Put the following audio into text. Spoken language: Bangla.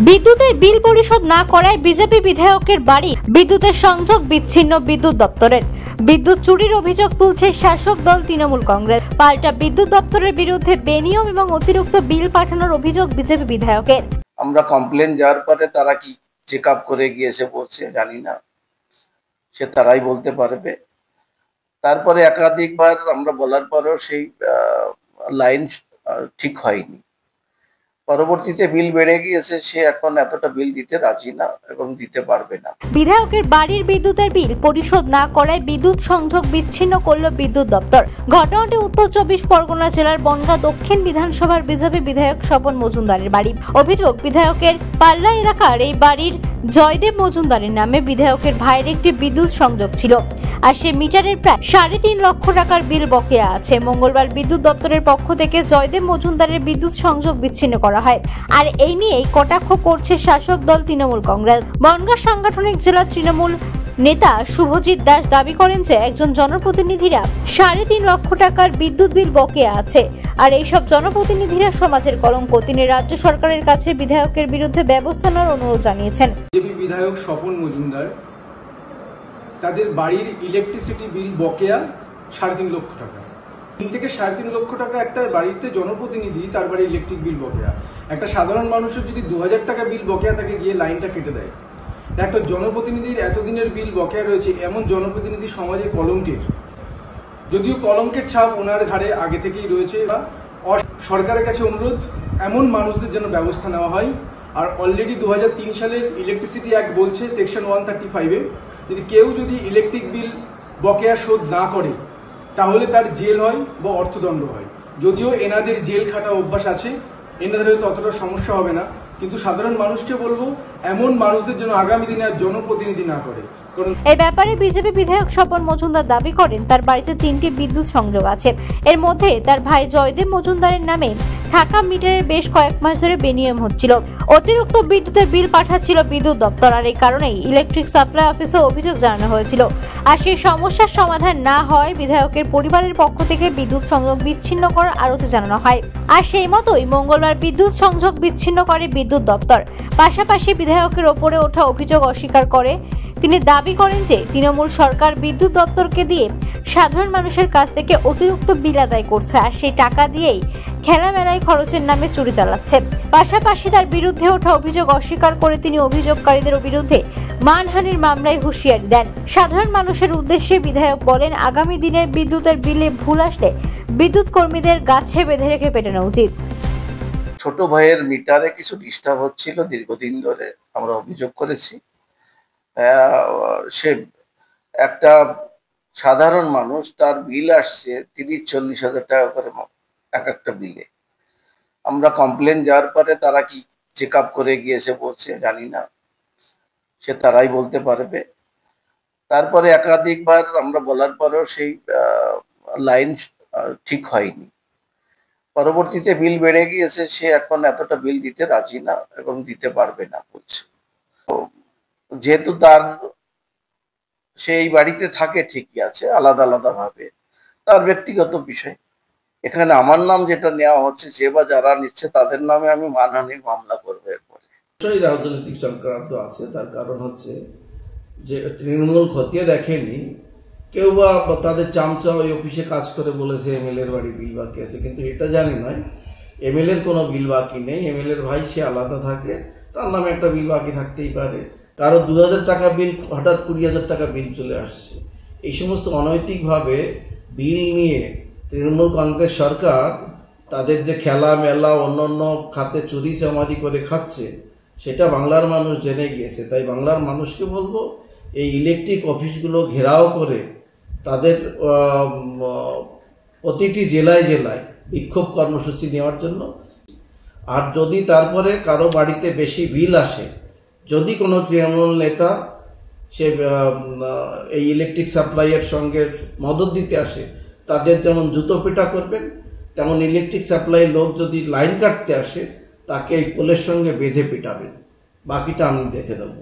বিদ্যুতের বিল পরিশোধ না করায় বিজেপি বিধায়কের বাড়ি বিদ্যুতের সংযোগ বিচ্ছিন্ন বিদ্যুৎ দপ্তরের। বিদ্যুৎ চুরির অভিযোগ তুলছে শাসক দল তৃণমূল কংগ্রেস। পাল্টা বিদ্যুৎ দপ্তরের বিরুদ্ধে বেনিয়ম এবং অতিরিক্ত বিল পাঠানোর অভিযোগ বিজেপি বিধায়কের। আমরা কমপ্লেন যাওয়ার পরে তারা কি চেক আপ করে গিয়েছে বলছে জানি না, সে তারাই বলতে পারবে। তারপরে একাধিকবার আমরা বলার পরেও সেই লাইন ঠিক হয়নি। পরবর্তীতে বিল বেড়ে গিয়েছে, সে এখন এতটা বিল দিতে রাজি না এবং দিতে পারবে না। বিধায়কের বাড়ির বিদ্যুতের বিল পরিশোধ না করায় বিদ্যুৎ সংযোগ বিচ্ছিন্ন করল বিদ্যুৎ দপ্তর। ঘটনাটি উত্তর 24 পরগনা জেলার বনগাঁ দক্ষিণ বিধানসভার বিজেপি বিধায়ক স্বপন মজুমদারের বাড়ি। অভিযোগ, বিধায়কের পাল্লা এলাকার এই বাড়ির জয়দেব মজুমদারের নামে বিধায়কের ভাইয়ের একটি বিদ্যুৎ সংযোগ ছিল, আর সে মিটারের প্রায় 3.5 লক্ষ টাকার বিল বকেয়া আছে। মঙ্গলবার বিদ্যুৎ দপ্তরের পক্ষ থেকে জয়দেব মজুমদারের বিদ্যুৎ সংযোগ বিচ্ছিন্ন করা হয়, আর এই নিয়েই কটাক্ষ করছে শাসক দল তৃণমূল কংগ্রেস। বনগাঁ সাংগঠনিক জেলা তৃণমূল নেতা শুভজিৎ দাস দাবি করেন যে একজন জনপ্রতিনিধিরা 3.5 লক্ষ টাকার বিদ্যুৎ বিল বকেয়া আছে, আর এইসব জনপ্রতিনিধিরা সমাজের কলঙ্ক। তিনি রাজ্য সরকারের কাছে বিধায়কের বিরুদ্ধে ব্যবস্থা নেওয়ার অনুরোধ জানিয়েছেন। বিজেপি বিধায়ক স্বপন মজুমদার তাদের বাড়ির ইলেকট্রিসিটি বিল বকেয়া 3.5 লক্ষ টাকা। 3 থেকে 3.5 লক্ষ টাকা একটা বাড়িতে জনপ্রতিনিধি, তার বাড়ির ইলেকট্রিক বিল বকেয়া। একটা সাধারণ মানুষের যদি 2000 টাকা বিল বকেয়া থাকে, গিয়ে লাইনটা কেটে দেয়। একটা জনপ্রতিনিধির এতদিনের বিল বকেয়া রয়েছে, এমন জনপ্রতিনিধি সমাজে কলঙ্কের। যদিও কলঙ্কের ছাপ ওনার ঘাড়ে আগে থেকেই রয়েছে। সরকারের কাছে অনুরোধ, এমন মানুষদের জন্য ব্যবস্থা নেওয়া হয়। আর অলরেডি 2003 সালের ইলেকট্রিসিটি অ্যাক্ট বলছে সেকশন 135-এ কেউ যদি ইলেকট্রিক বিল বকেয়া শোধ না করে তাহলে তার জেল হয় বা অর্থদণ্ড হয়। যদিও এনাদের জেল খাটা অভ্যাস আছে, এনাদের হয়তো অতটা সমস্যা হবে না, কিন্তু সাধারণ মানুষকে বলবো এমন মানুষদের জন্য আগামী দিনে আর জনপ্রতিনিধি না করে। এই ব্যাপারে বিজেপি বিধায়ক স্বপন মজুমদার দাবি করেন তার বাড়িতে 3টি বিদ্যুৎ সংযোগ আছে। এর মধ্যে তার ভাই জয়দেব মজুমদারের নামে থাকা মিটারের বেশ কয়েক মাস ধরে বেনিয়ম হচ্ছিল। অতিরিক্ত বিদ্যুতের বিল পাঠাচ্ছিল বিদ্যুৎ দপ্তর, আর এই কারণেই ইলেকট্রিক সাপ্লাই অফিসে অভিযোগ জানানো হয়েছিল। আর সেই সমস্যার সমাধান না হয় বিধায়কের পরিবারের পক্ষ থেকে বিদ্যুৎ সংযোগ বিচ্ছিন্ন করার আরতি জানানো হয়। আর সেই মতোই মঙ্গলবার বিদ্যুৎ সংযোগ বিচ্ছিন্ন করে বিদ্যুৎ দপ্তর। পাশাপাশি বিধায়কের ওপরে ওঠা অভিযোগ অস্বীকার করে তিনি দাবি করেন যে তৃণমূল সরকার বিদ্যুৎ দপ্তরকে দিয়ে সাধারণ মানুষের কাছ থেকে অতিরিক্ত বিল আদায় করছে, আর সেই টাকা দিয়েই খেলামেলায় খরচের নামে চুরি চালাচ্ছে। পাশাপাশি তার বিরুদ্ধে ওঠা অভিযোগ অস্বীকার করে তিনি অভিযোগকারীদের বিরুদ্ধে মানহানির মামলায় হুঁশিয়ারি দেন। সাধারণ মানুষের উদ্দেশ্যে বিধায়ক বলেন, আগামী দিনে বিদ্যুতের বিলে ভুল আসলে বিদ্যুৎ কর্মীদের গাছে বেঁধে রেখে পেটানো উচিত। ছোট ভাইয়ের মিটারে কিছু ডিস্টার্ব হচ্ছিল, দীর্ঘদিন ধরে আমরা অভিযোগ করেছি। সে একটা সাধারণ মানুষ, তার বিল আসছে 30-40 হাজার টাকা করে এক একটা বিলে। আমরা কমপ্লেন যাওয়ার পরে তারা কি চেক আপ করে গিয়েছে বলছে জানি না, সে তারাই বলতে পারবে। তারপরে একাধিকবার আমরা বলার পরেও সেই লাইন ঠিক হয়নি। পরবর্তীতে বিল বেড়ে গিয়েছে, সে এখন এতটা বিল দিতে রাজি না এবং দিতে পারবে না বলছে। যেহেতু সেই বাড়িতে থাকে ঠিকই আছে, আলাদা আলাদা ভাবে, তার ব্যক্তিগত বিষয়। এখানে আমার নাম যেটা নেওয়া হচ্ছে, যে বা যারা নিচ্ছে তাদের নামে আমি মানহানির মামলা করবো। এরপরে নিশ্চয়ই রাজনৈতিক সংক্রান্ত আছে। তার কারণ হচ্ছে যে তৃণমূল খতিয়ে দেখেনি, কেউ বা তাদের চামচা ওই অফিসে কাজ করে বলেছে এমএলএর বাড়ি বিল বাকি আছে, কিন্তু এটা জানি নয় এমএলএর কোনো বিল বাকি নেই। এমএলএর ভাই সে আলাদা থাকে, তার নামে একটা বিল বাকি থাকতেই পারে। কারো 2000 টাকা বিল, হঠাৎ 20,000 টাকা বিল চলে আসছে। এই সমস্ত অনৈতিকভাবে বিল নিয়ে তৃণমূল কংগ্রেস সরকার তাদের যে খেলা মেলা অন্যান্য খাতে চুরি চামারি করে খাচ্ছে, সেটা বাংলার মানুষ জেনে গিয়েছে। তাই বাংলার মানুষকে বলবো, এই ইলেকট্রিক অফিসগুলো ঘেরাও করে তাদের প্রতিটি জেলায় জেলায় বিক্ষোভ কর্মসূচি নেওয়ার জন্য। আর যদি তারপরে কারো বাড়িতে বেশি বিল আসে, যদি কোনো তৃণমূল নেতা সে এই ইলেকট্রিক সাপ্লাইয়ের সঙ্গে মদত দিতে আসে, তাদের যেমন জুতো পেটা করবেন, তেমন ইলেকট্রিক সাপ্লাই লোক যদি লাইন কাটতে আসে তাকে এই পোলের সঙ্গে বেঁধে পেটাবেন। বাকিটা আমি দেখে দেবো।